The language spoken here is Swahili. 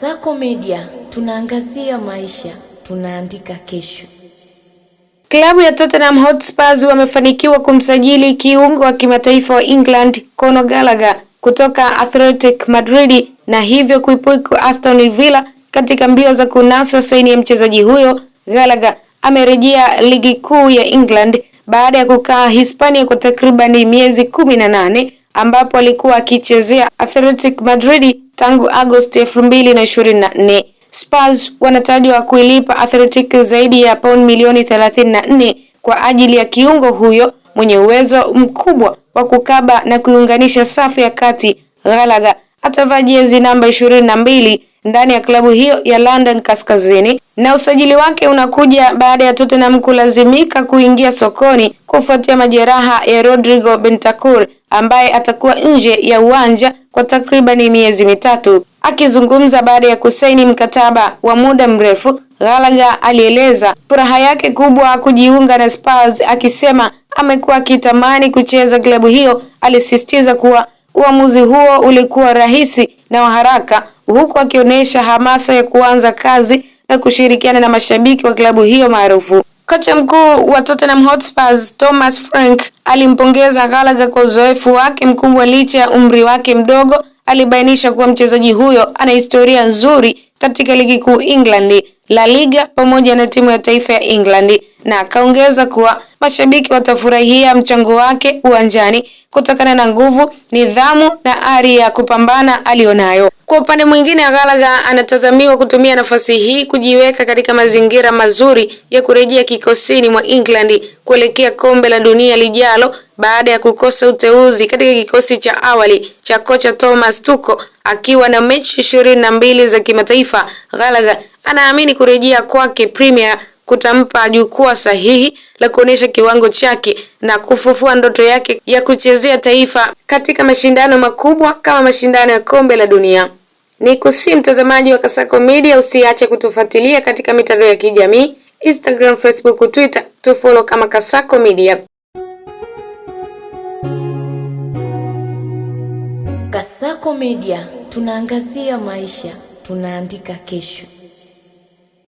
Kasako Media, tunaangazia maisha, tunaandika kesho. Klabu ya Tottenham Hotspur wamefanikiwa kumsajili kiungo wa kimataifa wa England Conor Gallagher kutoka Athletic Madrid na hivyo kuipuka Aston Villa katika mbio za kunasa saini ya mchezaji huyo. Gallagher amerejea ligi kuu ya England baada ya kukaa Hispania kwa takriban miezi 18 ambapo alikuwa akichezea Athletic Madrid tangu Agosti 2024. Spurs wanatajwa kuilipa Athletic zaidi ya pauni milioni 34 kwa ajili ya kiungo huyo mwenye uwezo mkubwa wa kukaba na kuunganisha safu ya kati. Gallagher atavaa jezi namba 22 ndani ya klabu hiyo ya London Kaskazini, na usajili wake unakuja baada ya Tottenham kulazimika kuingia sokoni kufuatia majeraha ya Rodrigo Bentancur ambaye atakuwa nje ya uwanja kwa takriban miezi mitatu. Akizungumza baada ya kusaini mkataba wa muda mrefu, Gallagher alieleza furaha yake kubwa kujiunga na Spurs, akisema amekuwa akitamani kucheza klabu hiyo. Alisisitiza kuwa uamuzi huo ulikuwa rahisi na wa haraka, huku akionyesha hamasa ya kuanza kazi na kushirikiana na mashabiki wa klabu hiyo maarufu. Kocha mkuu wa Tottenham Hotspur Thomas Frank alimpongeza Gallagher kwa uzoefu wake mkubwa licha ya umri wake mdogo. Alibainisha kuwa mchezaji huyo ana historia nzuri katika ligi kuu England, La Liga pamoja na timu ya taifa ya England, na akaongeza kuwa mashabiki watafurahia mchango wake uwanjani kutokana na nguvu, nidhamu na ari ya kupambana alionayo. Kwa upande mwingine, Gallagher anatazamiwa kutumia nafasi hii kujiweka katika mazingira mazuri ya kurejea kikosini mwa England kuelekea kombe la dunia lijalo baada ya kukosa uteuzi katika kikosi cha awali cha kocha Thomas Tuchel. Akiwa na mechi 22 za kimataifa, Gallagher anaamini kurejea kwake Premier kutampa jukwaa sahihi la kuonesha kiwango chake na kufufua ndoto yake ya kuchezea taifa katika mashindano makubwa kama mashindano ya kombe la dunia. Ni mtazamaji wa Kasako Media, usiache kutufuatilia katika mitandao ya kijamii Instagram, Facebook, Twitter, tufollow kama Kasako Media. Kasako Media, tunaangazia maisha, tunaandika kesho.